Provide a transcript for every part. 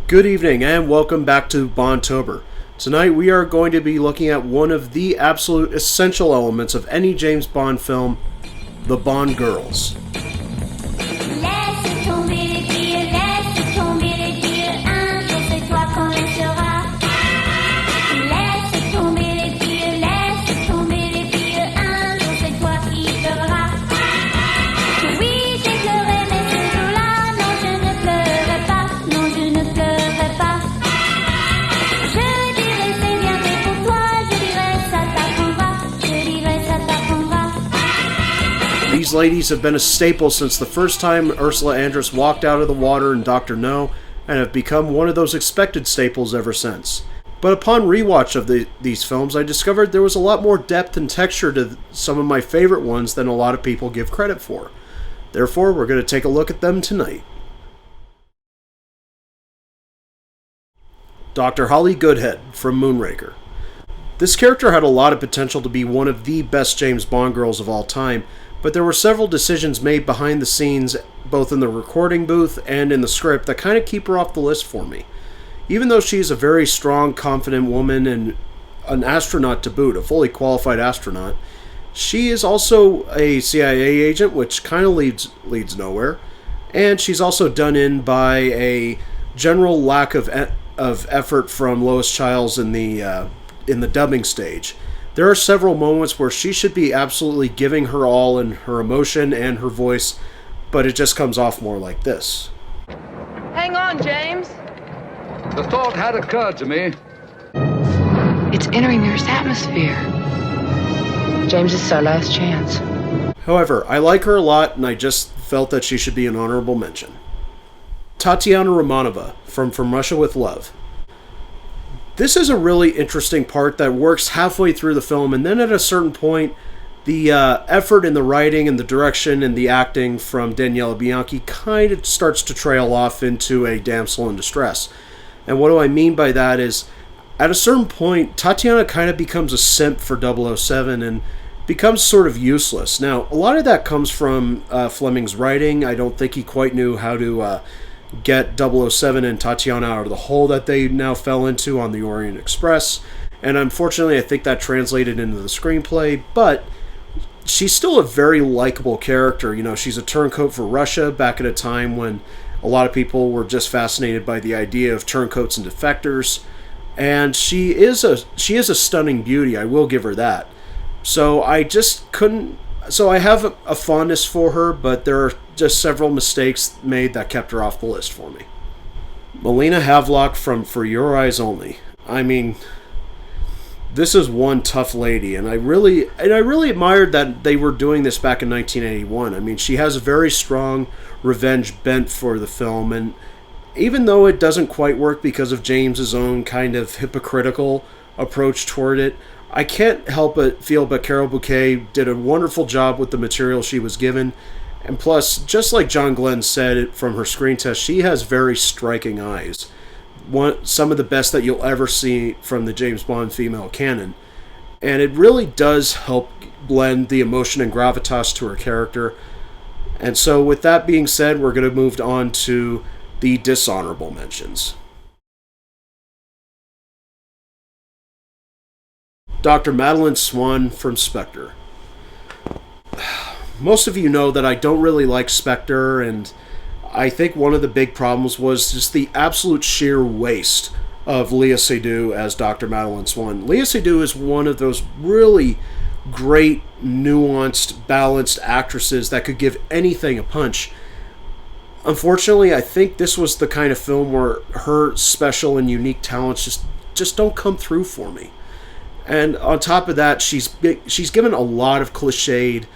Good evening and welcome back to Bond-tober. Tonight we are going to be looking at one of the absolute essential elements of any James Bond film, the Bond girls. These ladies have been a staple since the first time Ursula Andress walked out of the water in Dr. No, and have become one of those expected staples ever since. But upon rewatch of these films, I discovered there was a lot more depth and texture to some of my favorite ones than a lot of people give credit for. Therefore, we're going to take a look at them tonight. Dr. Holly Goodhead from Moonraker. This character had a lot of potential to be one of the best James Bond girls of all time, but there were several decisions made behind the scenes, both in the recording booth and in the script, that kind of keep her off the list for me. Even though she's a very strong, confident woman and an astronaut to boot, a fully qualified astronaut, she is also a CIA agent, which kind of leads nowhere, and she's also done in by a general lack of effort from Lois Chiles in the dubbing stage. There are several moments where she should be absolutely giving her all in her emotion and her voice, but it just comes off more like this. Hang on, James. The thought had occurred to me. It's entering Earth's atmosphere. James, it's our last chance. However, I like her a lot, and I just felt that she should be an honorable mention. Tatiana Romanova from Russia with Love. This is a really interesting part that works halfway through the film, and then at a certain point, the effort in the writing and the direction and the acting from Daniela Bianchi kind of starts to trail off into a damsel in distress. And what do I mean by that is, at a certain point, Tatiana kind of becomes a simp for 007 and becomes sort of useless. Now, a lot of that comes from Fleming's writing. I don't think he quite knew how to get 007 and Tatiana out of the hole that they now fell into on the Orient Express, and unfortunately I think that translated into the screenplay, but she's still a very likable character. You know, she's a turncoat for Russia back at a time when a lot of people were just fascinated by the idea of turncoats and defectors, and she is a stunning beauty, I will give her that. So I have a fondness for her, but there are just several mistakes made that kept her off the list for me. Melina Havelock from For Your Eyes Only. I mean, this is one tough lady, and I really admired that they were doing this back in 1981. I mean, she has a very strong revenge bent for the film, and even though it doesn't quite work because of James's own kind of hypocritical approach toward it, I can't help but feel that Carol Bouquet did a wonderful job with the material she was given. And plus, just like John Glenn said from her screen test, she has very striking eyes. Some of the best that you'll ever see from the James Bond female canon. And it really does help blend the emotion and gravitas to her character. And so with that being said, we're going to move on to the dishonorable mentions. Dr. Madeleine Swann from Spectre. Most of you know that I don't really like Spectre, and I think one of the big problems was just the absolute sheer waste of Léa Seydoux as Dr. Madeleine Swann. Léa Seydoux is one of those really great, nuanced, balanced actresses that could give anything a punch. Unfortunately, I think this was the kind of film where her special and unique talents just don't come through for me. And on top of that, she's given a lot of cliched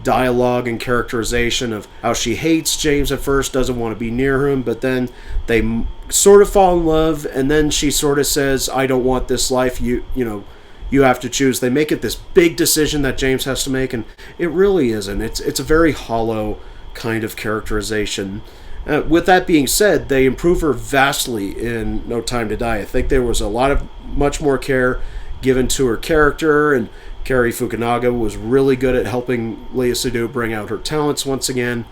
dialogue and characterization of how she hates James at first, doesn't want to be near him, but then they sort of fall in love, and then she sort of says, I don't want this life, you have to choose. They make it this big decision that James has to make, and it really isn't. It's a very hollow kind of characterization. With that being said, they improve her vastly in No Time to Die. I think there was much more care given to her character, and Cary Fukunaga was really good at helping Léa Seydoux bring out her talents once again.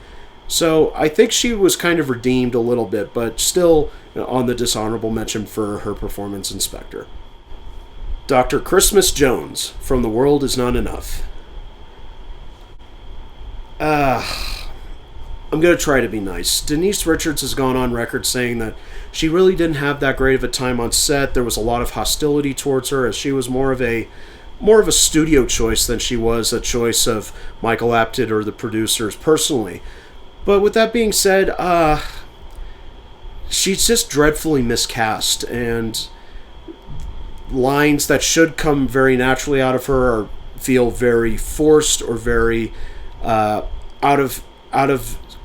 So I think she was kind of redeemed a little bit, but still on the dishonorable mention for her performance in Spectre. Dr. Christmas Jones from The World Is Not Enough. I'm going to try to be nice. Denise Richards has gone on record saying that she really didn't have that great of a time on set. There was a lot of hostility towards her, as she was more of a studio choice than she was a choice of Michael Apted or the producers personally. But with that being said, she's just dreadfully miscast, and lines that should come very naturally out of her feel very forced or very out of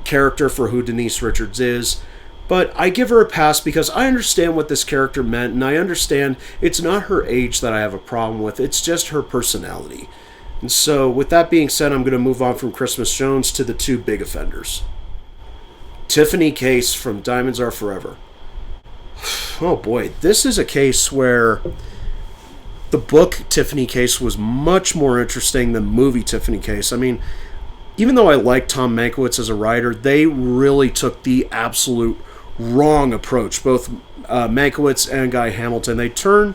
character for who Denise Richards is. But I give her a pass because I understand what this character meant, and I understand it's not her age that I have a problem with, it's just her personality. And so, with that being said, I'm going to move on from Christmas Jones to the two big offenders. Tiffany Case from Diamonds Are Forever. Oh boy, this is a case where the book Tiffany Case was much more interesting than movie Tiffany Case. I mean, even though I like Tom Mankiewicz as a writer, they really took the absolute wrong approach. Both Mankiewicz and Guy Hamilton. They turned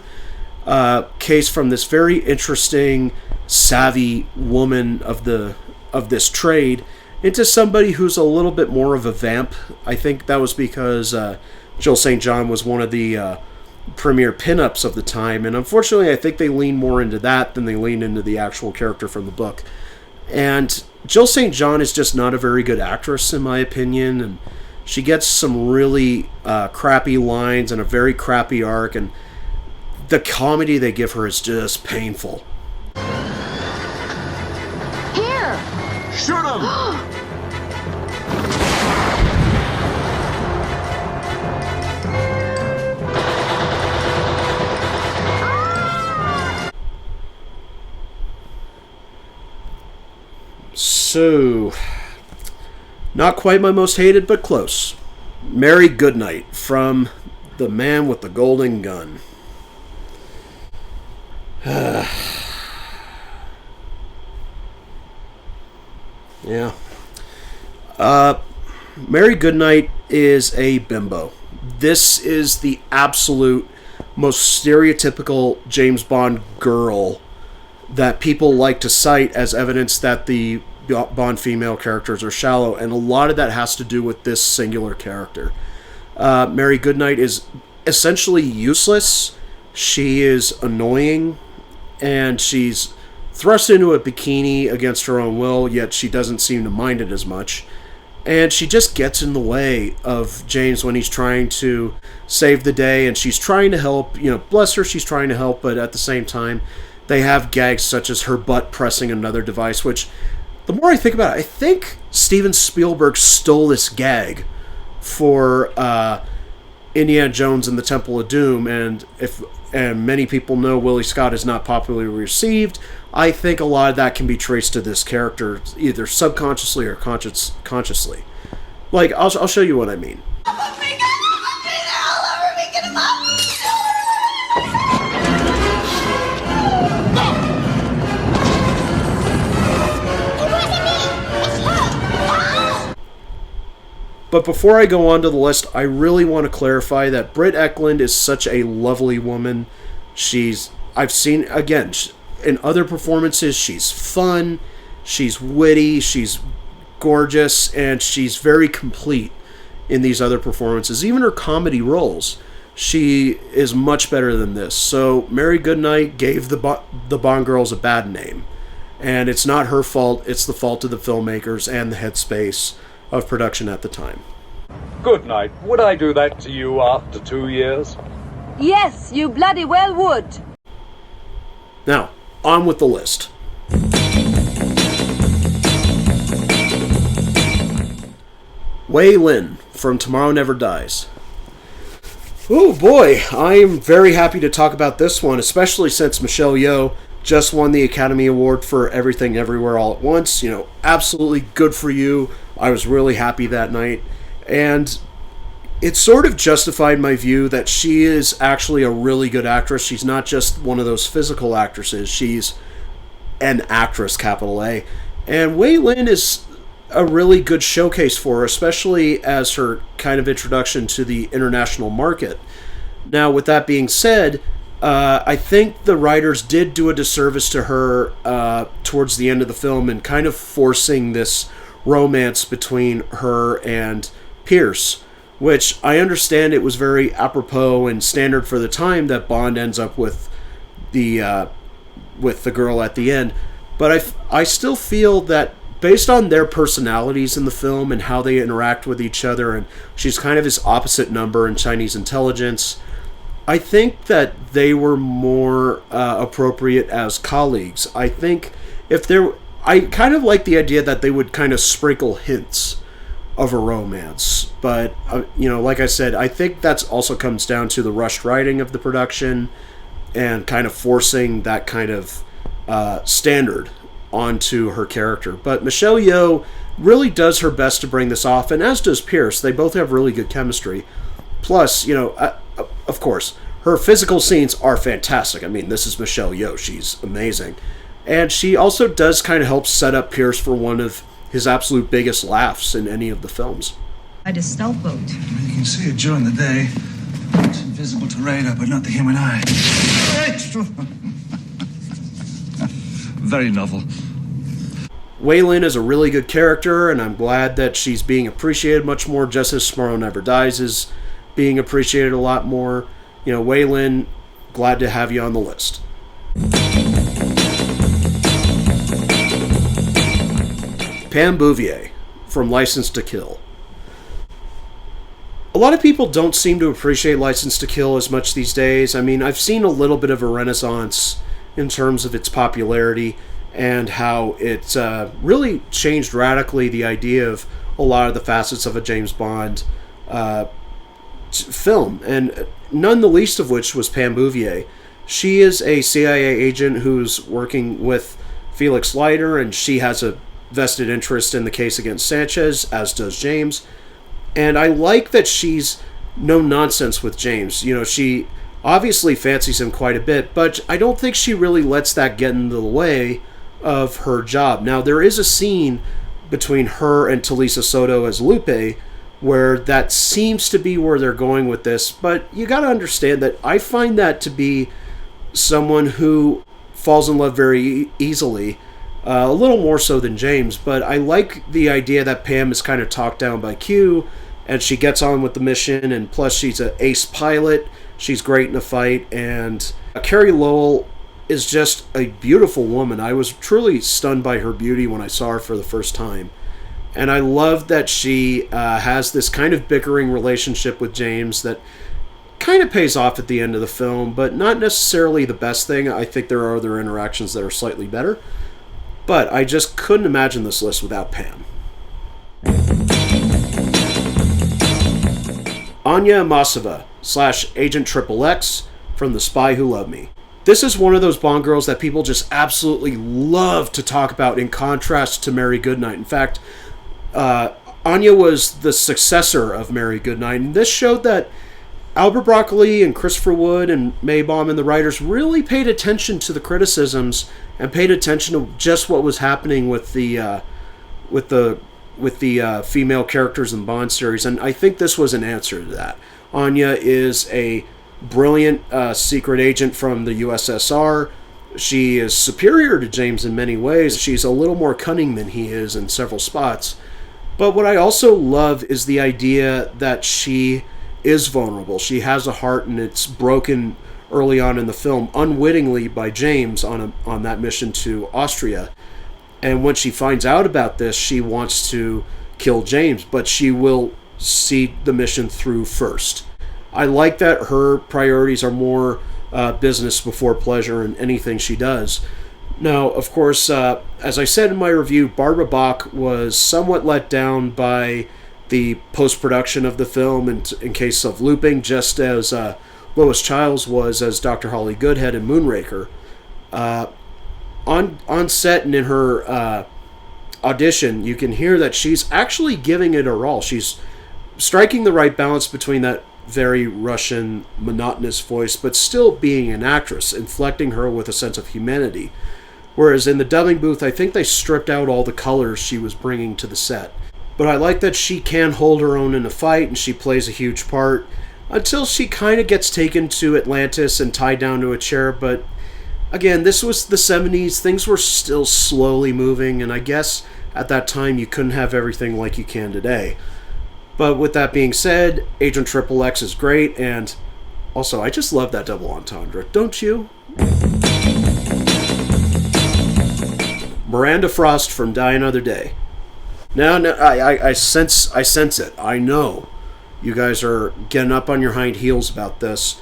Case from this very interesting, savvy woman of this trade into somebody who's a little bit more of a vamp. I think that was because Jill St. John was one of the premier pinups of the time, and unfortunately I think they lean more into that than they lean into the actual character from the book. And Jill St. John is just not a very good actress, in my opinion, and she gets some really crappy lines and a very crappy arc, and the comedy they give her is just painful. Here! Shoot him! So, not quite my most hated, but close. Mary Goodnight from The Man with the Golden Gun. Yeah. Mary Goodnight is a bimbo. This is the absolute most stereotypical James Bond girl that people like to cite as evidence that the Bond female characters are shallow, and a lot of that has to do with this singular character. Mary Goodnight is essentially useless. She is annoying, and she's thrust into a bikini against her own will, yet she doesn't seem to mind it as much. And she just gets in the way of James when he's trying to save the day, and she's trying to help. Bless her, she's trying to help, but at the same time, they have gags such as her butt pressing another device, which, the more I think about it, I think Steven Spielberg stole this gag for Indiana Jones and the Temple of Doom, and many people know Willie Scott is not popularly received, I think a lot of that can be traced to this character, either subconsciously or consciously. Like, I'll show you what I mean. But before I go on to the list, I really want to clarify that Britt Ekland is such a lovely woman. I've seen, again, in other performances, she's fun, she's witty, she's gorgeous, and she's very complete in these other performances. Even her comedy roles, she is much better than this. So Mary Goodnight gave the Bond girls a bad name. And it's not her fault, it's the fault of the filmmakers and the headspace of production at the time. Good night. Would I do that to you after 2 years? Yes, you bloody well would. Now, on with the list. Wei Lin from Tomorrow Never Dies. Oh boy, I am very happy to talk about this one, especially since Michelle Yeoh just won the Academy Award for Everything Everywhere All at Once. Absolutely good for you. I was really happy that night. And it sort of justified my view that she is actually a really good actress. She's not just one of those physical actresses. She's an actress, capital A. And Wei Lin is a really good showcase for her, especially as her kind of introduction to the international market. Now, with that being said, I think the writers did do a disservice to her towards the end of the film in kind of forcing this romance between her and Pierce, which I understand it was very apropos and standard for the time that Bond ends up with the girl at the end. But I still feel that based on their personalities in the film and how they interact with each other, and she's kind of his opposite number in Chinese intelligence, I think that they were more appropriate as colleagues. I think I kind of like the idea that they would kind of sprinkle hints of a romance. But, like I said, I think that's also comes down to the rushed writing of the production and kind of forcing that kind of standard onto her character. But Michelle Yeoh really does her best to bring this off, and as does Pierce. They both have really good chemistry. Plus, of course, her physical scenes are fantastic. I mean, this is Michelle Yeoh. She's amazing. And she also does kind of help set up Pierce for one of his absolute biggest laughs in any of the films. I had a stealth boat. You can see it during the day. It's invisible to radar, but not the human eye. Very novel. Wei Lin is a really good character, and I'm glad that she's being appreciated much more, just as Tomorrow Never Dies is being appreciated a lot more. Wei Lin, glad to have you on the list. Pam Bouvier from License to Kill. A lot of people don't seem to appreciate License to Kill as much these days. I mean, I've seen a little bit of a renaissance in terms of its popularity and how it really changed radically the idea of a lot of the facets of a James Bond film, and none the least of which was Pam Bouvier. She is a CIA agent who's working with Felix Leiter, and she has a vested interest in the case against Sanchez, as does James. And I like that she's no nonsense with James. She obviously fancies him quite a bit, but I don't think she really lets that get in the way of her job. Now, there is a scene between her and Talisa Soto as Lupe where that seems to be where they're going with this, but you got to understand that I find that to be someone who falls in love very easily, a little more so than James, but I like the idea that Pam is kind of talked down by Q, and she gets on with the mission, and plus she's an ace pilot, she's great in a fight, and Carrie Lowell is just a beautiful woman. I was truly stunned by her beauty when I saw her for the first time. And I love that she has this kind of bickering relationship with James that kind of pays off at the end of the film, but not necessarily the best thing. I think there are other interactions that are slightly better. But I just couldn't imagine this list without Pam. Anya Amasova / Agent XXX from The Spy Who Loved Me. This is one of those Bond girls that people just absolutely love to talk about in contrast to Mary Goodnight. In fact, Anya was the successor of Mary Goodnight, and this showed that Albert Broccoli and Christopher Wood and Maybaum and the writers really paid attention to the criticisms and paid attention to just what was happening with the female characters in the Bond series, and I think this was an answer to that. Anya is a brilliant secret agent from the USSR. She is superior to James in many ways. She's a little more cunning than he is in several spots. But what I also love is the idea that she is vulnerable. She has a heart, and it's broken early on in the film, unwittingly by James on that mission to Austria. And when she finds out about this, she wants to kill James, but she will see the mission through first. I like that her priorities are more business before pleasure in anything she does. Now, of course, as I said in my review, Barbara Bach was somewhat let down by the post-production of the film in case of looping, just as Lois Chiles was as Dr. Holly Goodhead in Moonraker. On set and in her audition, you can hear that she's actually giving it her all. She's striking the right balance between that very Russian, monotonous voice, but still being an actress, inflecting her with a sense of humanity. Whereas in the dubbing booth, I think they stripped out all the colors she was bringing to the set. But I like that she can hold her own in a fight, and she plays a huge part until she kind of gets taken to Atlantis and tied down to a chair. But again, this was the 70s. Things were still slowly moving, and I guess at that time you couldn't have everything like you can today. But with that being said, Agent Triple X is great, and also I just love that double entendre, don't you? Miranda Frost from Die Another Day. Now, I sense it. I know you guys are getting up on your hind heels about this.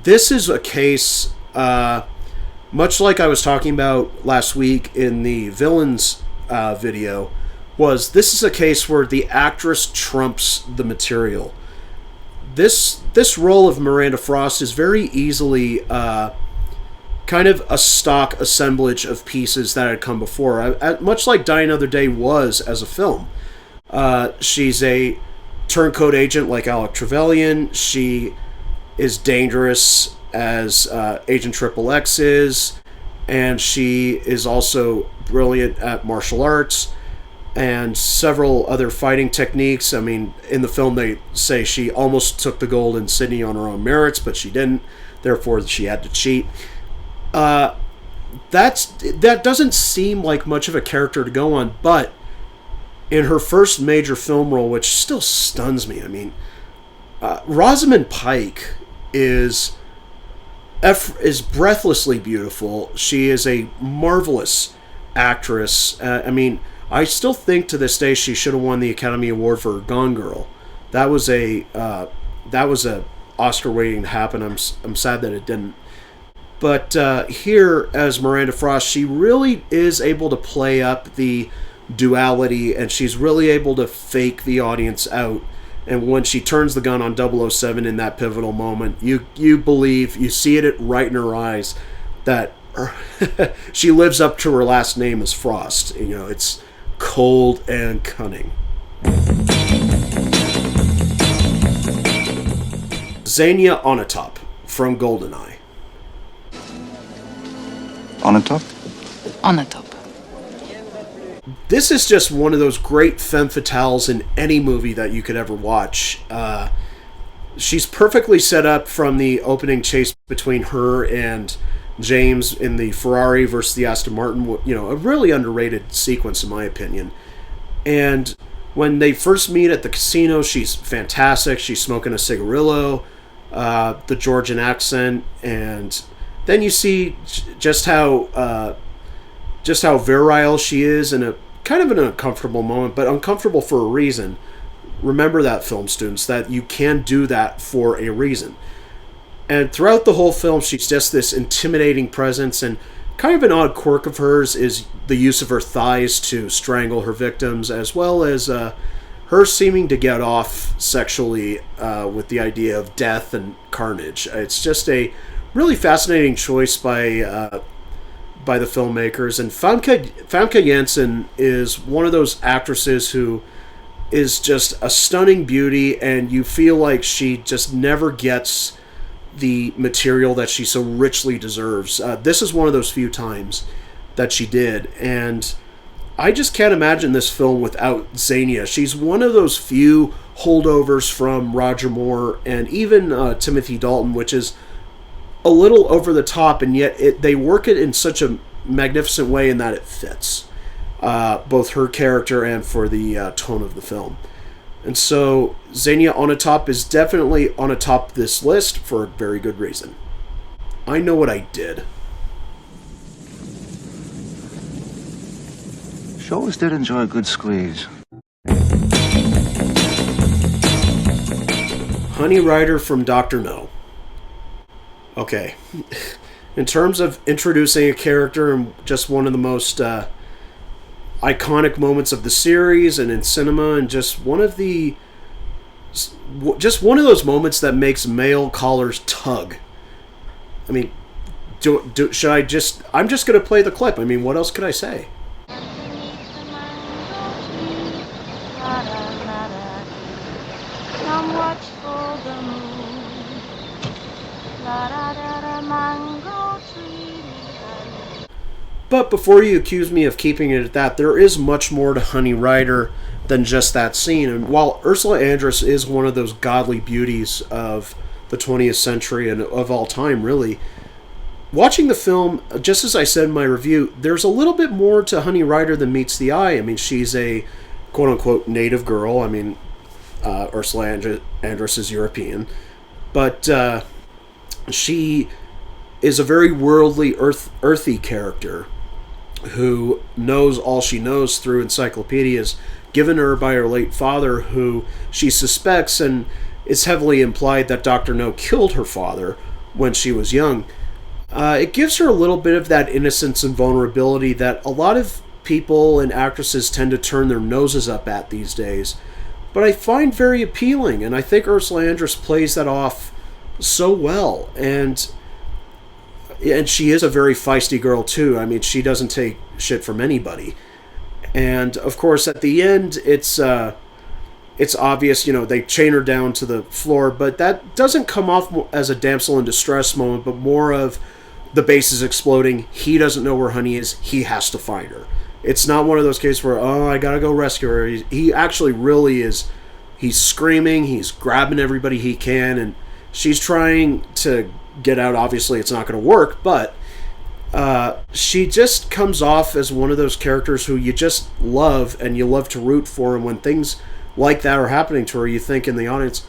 This is a case, much like I was talking about last week in the villains video, this is a case where the actress trumps the material. This role of Miranda Frost is very easily kind of a stock assemblage of pieces that had come before. Much like Die Another Day was as a film. She's a turncoat agent like Alec Trevelyan. She is dangerous as Agent Triple X is. And she is also brilliant at martial arts and several other fighting techniques. I mean, in the film they say she almost took the gold in Sydney on her own merits, but she didn't. Therefore, she had to cheat. That doesn't seem like much of a character to go on, but in her first major film role, which still stuns me, I mean, Rosamund Pike is breathlessly beautiful. She is a marvelous actress. I mean, I still think to this day she should have won the Academy Award for Gone Girl. That was a Oscar waiting to happen. I'm sad that it didn't. But here, as Miranda Frost, she really is able to play up the duality, and she's really able to fake the audience out. And when she turns the gun on 007 in that pivotal moment, you believe, you see it right in her eyes, that she lives up to her last name as Frost. You know, it's cold and cunning. Zhanna Onop from GoldenEye. Onop? Onop. This is just one of those great femme fatales in any movie that you could ever watch. She's perfectly set up from the opening chase between her and James in the Ferrari versus the Aston Martin. You know, a really underrated sequence in my opinion. And when they first meet at the casino, she's fantastic. She's smoking a cigarillo, the Georgian accent, and then you see just how virile she is in a kind of an uncomfortable moment, but uncomfortable for a reason. Remember that, film students, that you can do that for a reason. And throughout the whole film, she's just this intimidating presence, and kind of an odd quirk of hers is the use of her thighs to strangle her victims, as well as her seeming to get off sexually with the idea of death and carnage. It's just a really fascinating choice by the filmmakers. And Famke Janssen is one of those actresses who is just a stunning beauty, and you feel like she just never gets the material that she so richly deserves. This is one of those few times that she did, and I just can't imagine this film without Zhanna. She's one of those few holdovers from Roger Moore and even Timothy Dalton, which is a little over the top, and yet they work it in such a magnificent way in that it fits both her character and for the tone of the film. And so Zhanna Onop is definitely on atop this list for a very good reason. I know what I did. She always did enjoy a good squeeze. Honey Rider from Dr. No. Okay. In terms of introducing a character and just one of the most iconic moments of the series and in cinema, and just one of those moments that makes male collars tug. I mean, should I just... I'm just going to play the clip. I mean, what else could I say? Come watch for the moon. La da da da mango tree. But before you accuse me of keeping it at that, there is much more to Honey Rider than just that scene. And while Ursula Andress is one of those godly beauties of the 20th century and of all time, really, watching the film, just as I said in my review, there's a little bit more to Honey Rider than meets the eye. I mean, she's a quote-unquote native girl. I mean, Ursula Andress is European. But she is a very worldly, earthy character who knows all she knows through encyclopedias given her by her late father, who she suspects, and it's heavily implied that Dr. No killed her father when she was young. It gives her a little bit of that innocence and vulnerability that a lot of people and actresses tend to turn their noses up at these days, but I find very appealing, and I think Ursula Andress plays that off so well, and she is a very feisty girl too. I mean, she doesn't take shit from anybody. And of course, at the end, it's obvious, they chain her down to the floor, but that doesn't come off as a damsel in distress moment, but more of the base is exploding. He doesn't know where Honey is. He has to find her. It's not one of those cases where, I gotta go rescue her. He actually really is. He's screaming. He's grabbing everybody he can, and she's trying to get out. Obviously, it's not going to work, but she just comes off as one of those characters who you just love, and you love to root for. And when things like that are happening to her, you think in the audience,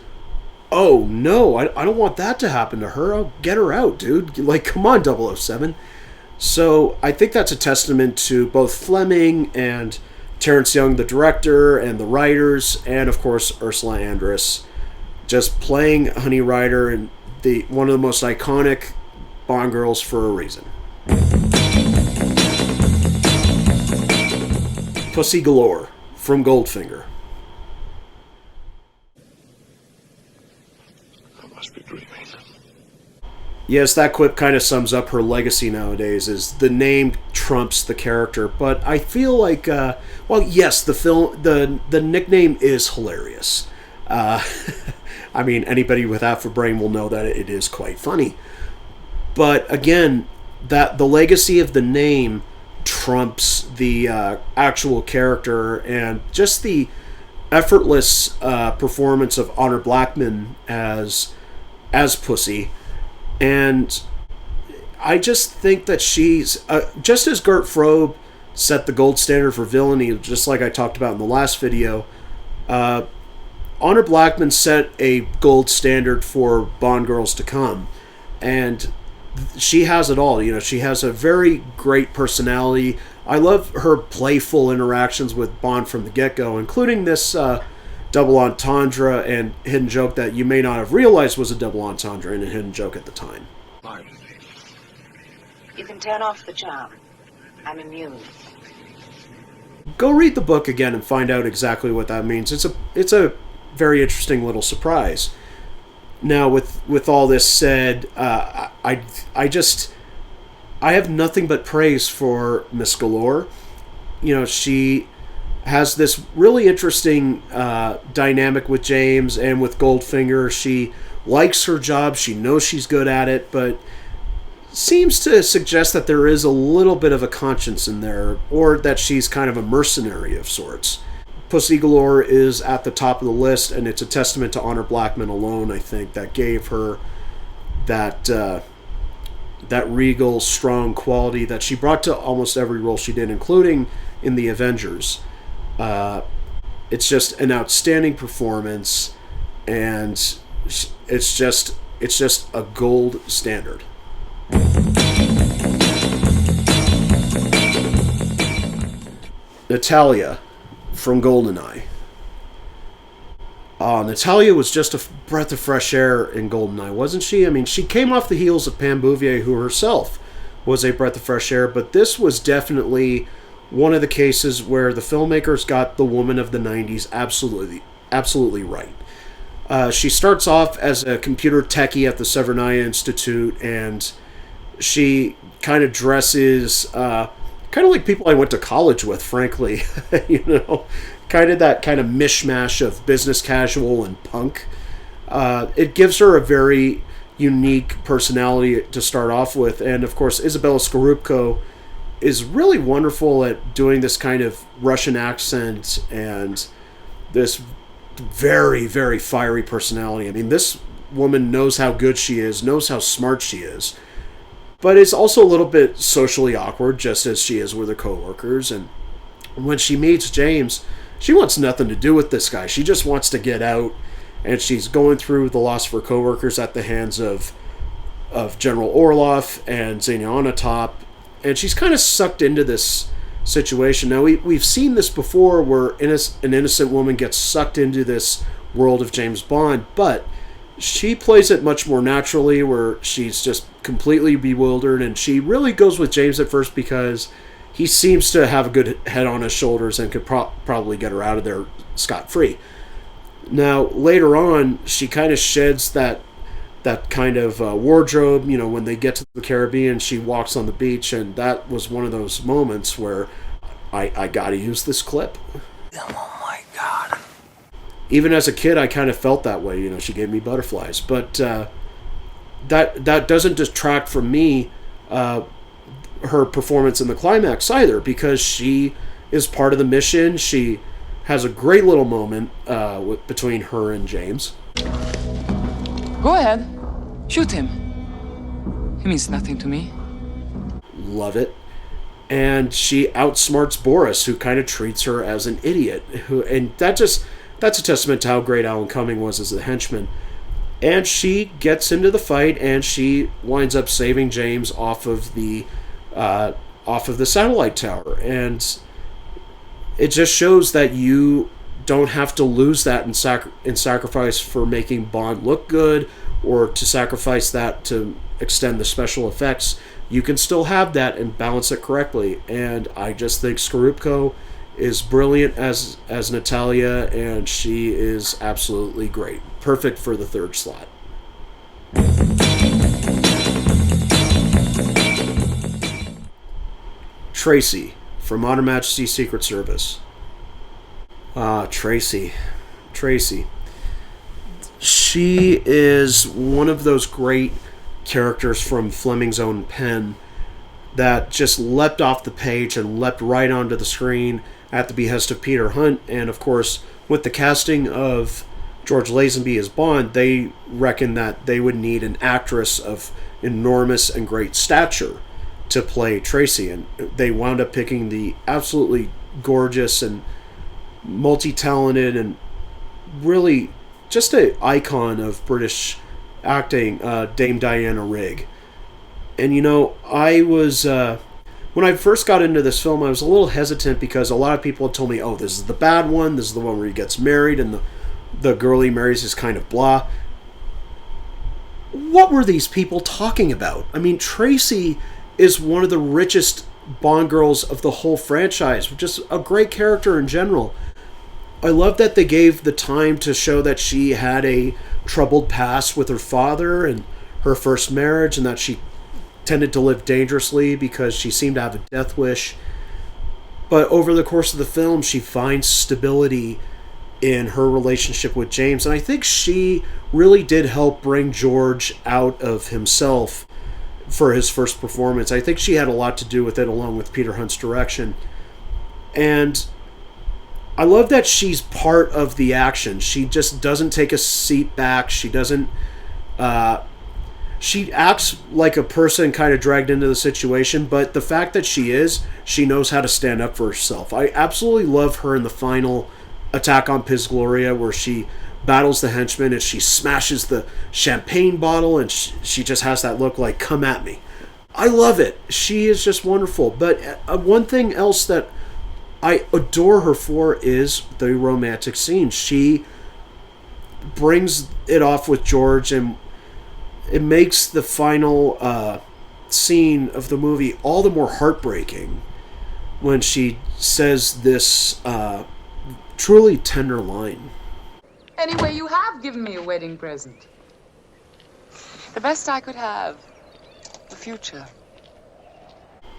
oh no, I don't want that to happen to her. I'll get her out, dude. Like, come on, 007. So I think that's a testament to both Fleming and Terrence Young, the director, and the writers, and of course Ursula Andress, just playing Honey Rider and one of the most iconic Bond girls for a reason. Pussy Galore from Goldfinger. I must be dreaming. Yes, that quip kind of sums up her legacy nowadays, is the name trumps the character, but I feel like, yes, the nickname is hilarious. I mean, anybody with half a brain will know that it is quite funny. But again, that the legacy of the name trumps the actual character, and just the effortless performance of Honor Blackman as Pussy. And I just think that she's, just as Gert Frobe set the gold standard for villainy, just like I talked about in the last video, Honor Blackman set a gold standard for Bond girls to come. And she has it all. She has a very great personality. I love her playful interactions with Bond from the get-go, including this double entendre and hidden joke that you may not have realized was a double entendre and a hidden joke at the time. You can turn off the charm. I'm immune. Go read the book again and find out exactly what that means. It's a very interesting little surprise. Now, with all this said, I have nothing but praise for Miss Galore. She has this really interesting dynamic with James and with Goldfinger. She likes her job. She knows she's good at it, but seems to suggest that there is a little bit of a conscience in there, or that she's kind of a mercenary of sorts. Pussy Galore is at the top of the list, and it's a testament to Honor Blackman alone, I think, that gave her that regal, strong quality that she brought to almost every role she did, including in The Avengers. It's just an outstanding performance, and it's just a gold standard. Natalia from GoldenEye. Natalia was just a breath of fresh air in GoldenEye, wasn't she? I mean, she came off the heels of Pam Bouvier, who herself was a breath of fresh air, but this was definitely one of the cases where the filmmakers got the woman of the 90s absolutely right. She starts off as a computer techie at the Severnaya Institute, and she kind of dresses kind of like people I went to college with, frankly. Kind of that kind of mishmash of business casual and punk. It gives her a very unique personality to start off with, and of course Isabella Scorupco is really wonderful at doing this kind of Russian accent and this very, very fiery personality. I mean, this woman knows how good she is, knows how smart she is, but is also a little bit socially awkward, just as she is with her coworkers. And when she meets James, she wants nothing to do with this guy. She just wants to get out, and she's going through the loss of her coworkers at the hands of General Orlov and Zhanna Onop, and she's kind of sucked into this situation. Now, we've seen this before where an innocent woman gets sucked into this world of James Bond, but she plays it much more naturally, where she's just completely bewildered, and she really goes with James at first because he seems to have a good head on his shoulders and could probably get her out of there scot-free. Now, later on, she kind of sheds that kind of wardrobe, when they get to the Caribbean. She walks on the beach, and that was one of those moments where I gotta use this clip. Oh my God. Even as a kid, I kind of felt that way. She gave me butterflies. But that doesn't detract from me her performance in the climax either, because she is part of the mission. She has a great little moment between her and James. Go ahead. Shoot him. He means nothing to me. Love it. And she outsmarts Boris, who kind of treats her as an idiot. And that's a testament to how great Alan Cumming was as a henchman. And she gets into the fight, and she winds up saving James off of the satellite tower. And it just shows that you don't have to lose that in sacrifice for making Bond look good, or to sacrifice that to extend the special effects. You can still have that and balance it correctly. And I just think Skorupko is brilliant as Natalia, and she is absolutely great. Perfect for the third slot. Tracy from On Her Majesty's Secret Service. Tracy. She is one of those great characters from Fleming's own pen that just leapt off the page and leapt right onto the screen at the behest of Peter Hunt. And of course, with the casting of George Lazenby as Bond, they reckoned that they would need an actress of enormous and great stature to play Tracy, and they wound up picking the absolutely gorgeous and multi-talented and really just an icon of British acting, Dame Diana Rigg. And I was when I first got into this film, I was a little hesitant because a lot of people had told me, oh, this is the bad one, this is the one where he gets married and the girl he marries is kind of blah. What were these people talking about? I mean, Tracy is one of the richest Bond girls of the whole franchise, just a great character in general. I love that they gave the time to show that she had a troubled past with her father and her first marriage, and that she tended to live dangerously because she seemed to have a death wish. But over the course of the film, she finds stability in her relationship with James, and I think she really did help bring George out of himself for his first performance. I think she had a lot to do with it, along with Peter Hunt's direction. And I love that she's part of the action. She just doesn't take a seat back. She doesn't... she acts like a person kind of dragged into the situation, but the fact that she knows how to stand up for herself. I absolutely love her in the final attack on Piz Gloria, where she battles the henchman and she smashes the champagne bottle, and she just has that look like, come at me. I love it. She is just wonderful. But one thing else that I adore her for is the romantic scenes. She brings it off with George, and it makes the final scene of the movie all the more heartbreaking when she says this truly tender line. Anyway, you have given me a wedding present. The best I could have. The future.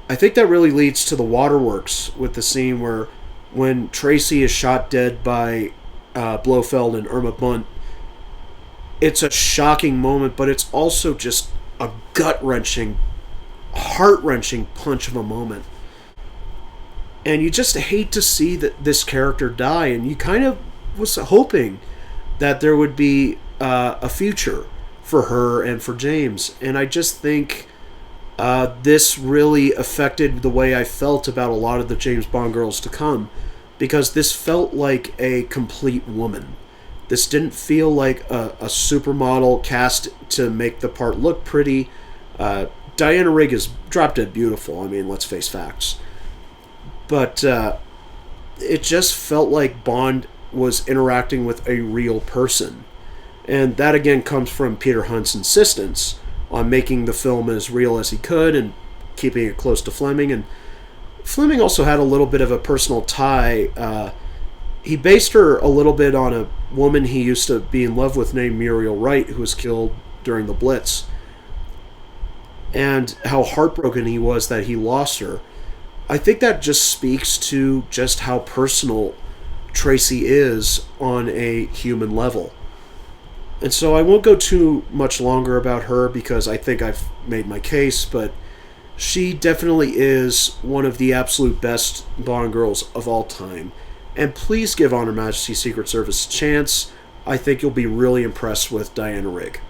I think that really leads to the waterworks with the scene where when Tracy is shot dead by Blofeld and Irma Bunt. It's a shocking moment, but it's also just a gut-wrenching, heart-wrenching punch of a moment. And you just hate to see this character die, and you kind of was hoping that there would be a future for her and for James. And I just think this really affected the way I felt about a lot of the James Bond girls to come, because this felt like a complete woman. This didn't feel like a supermodel cast to make the part look pretty. Diana Rigg is drop dead beautiful. I mean, let's face facts. But it just felt like Bond was interacting with a real person. And that again comes from Peter Hunt's insistence on making the film as real as he could and keeping it close to Fleming. And Fleming also had a little bit of a personal tie. He based her a little bit on a woman he used to be in love with named Muriel Wright, who was killed during the Blitz. And how heartbroken he was that he lost her. I think that just speaks to just how personal Tracy is on a human level. And so I won't go too much longer about her because I think I've made my case, but she definitely is one of the absolute best Bond girls of all time. And please give On Her Majesty's Secret Service a chance. I think you'll be really impressed with Diana Rigg.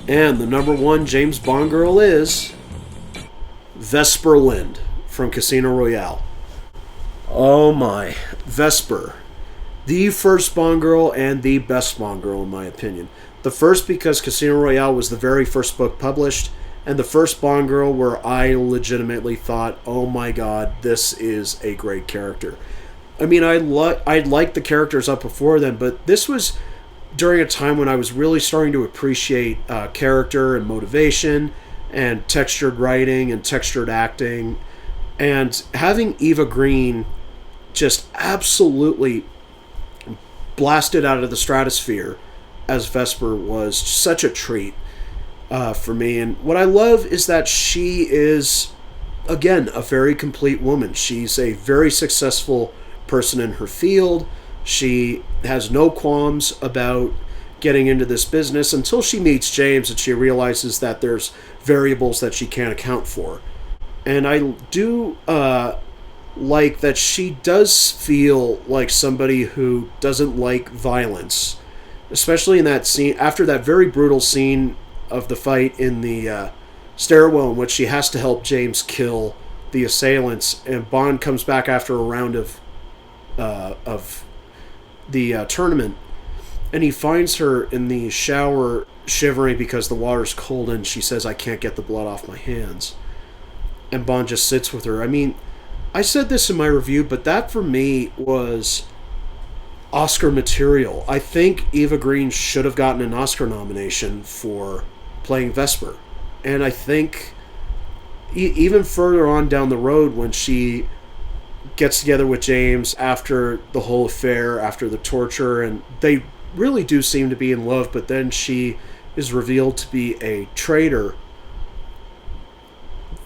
And the number one James Bond girl is Vesper Lynd from Casino Royale. Oh my, Vesper. The first Bond girl and the best Bond girl in my opinion. The first because Casino Royale was the very first book published, and the first Bond girl where I legitimately thought, oh my god, this is a great character. I mean, I'd liked the characters up before then, but this was during a time when I was really starting to appreciate character and motivation and textured writing and textured acting. And having Eva Green just absolutely blasted out of the stratosphere as Vesper was such a treat for me. And what I love is that she is, again, a very complete woman. She's a very successful person in her field. She has no qualms about getting into this business until she meets James and she realizes that there's variables that she can't account for. And I do like that she does feel like somebody who doesn't like violence, especially in that scene, after that very brutal scene of the fight in the stairwell in which she has to help James kill the assailants, and Bond comes back after a round of the tournament, and he finds her in the shower shivering because the water's cold, and she says, "I can't get the blood off my hands." And Bond just sits with her. I mean, I said this in my review, but that for me was Oscar material. I think Eva Green should have gotten an Oscar nomination for playing Vesper. And I think even further on down the road, when she gets together with James after the whole affair, after the torture, and they really do seem to be in love, but then she is revealed to be a traitor.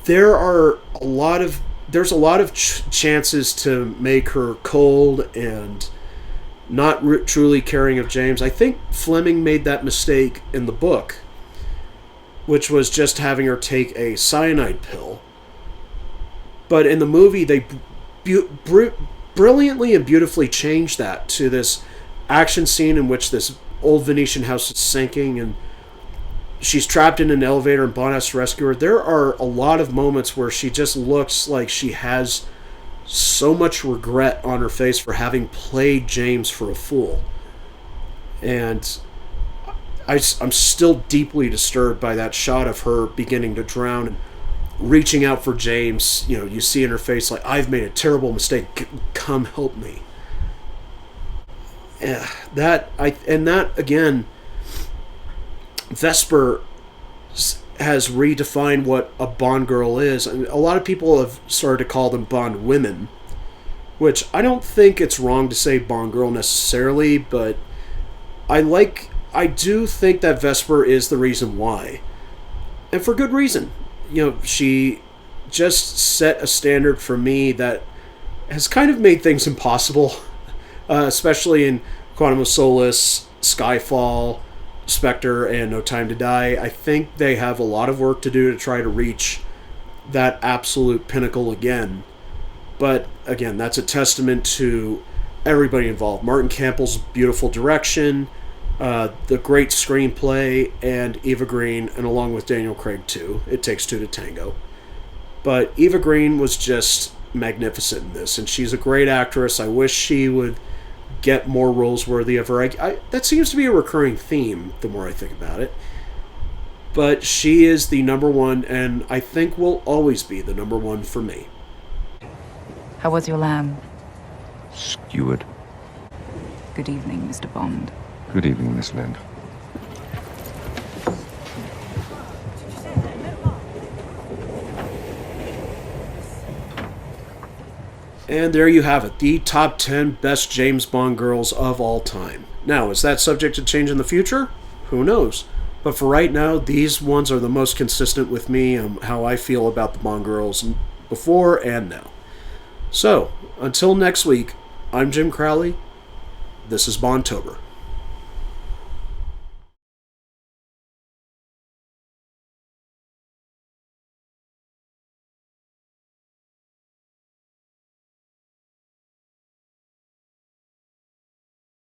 There's a lot of chances to make her cold and not truly caring of James. I think Fleming made that mistake in the book, which was just having her take a cyanide pill. But in the movie, they brilliantly and beautifully changed that to this action scene in which this old Venetian house is sinking and she's trapped in an elevator and Bond has to rescue her. There are a lot of moments where she just looks like she has so much regret on her face for having played James for a fool. And I'm still deeply disturbed by that shot of her beginning to drown and reaching out for James. You know, you see in her face like, "I've made a terrible mistake. Come help me." Yeah, that again, Vesper has redefined what a Bond girl is. I mean, a lot of people have started to call them Bond women, which I don't think it's wrong to say Bond girl necessarily, but I do think that Vesper is the reason why. And for good reason. You know, she just set a standard for me that has kind of made things impossible, especially in Quantum of Solace, Skyfall, Spectre, and No Time to Die. I think they have a lot of work to do to try to reach that absolute pinnacle again. But again, that's a testament to everybody involved. Martin Campbell's beautiful direction, the great screenplay, and Eva Green, and along with Daniel Craig too. It takes two to tango. But Eva Green was just magnificent in this, and she's a great actress. I wish she would get more roles worthy of her. That seems to be a recurring theme the more I think about it. But she is the number one, and I think will always be the number one for me. How was your lamb? Skewered. Good evening, Mr. Bond. Good evening, Miss Lind. And there you have it, the top 10 best James Bond girls of all time. Now, is that subject to change in the future? Who knows? But for right now, these ones are the most consistent with me and how I feel about the Bond girls before and now. So, until next week, I'm Jim Crowley. This is Bond-tober.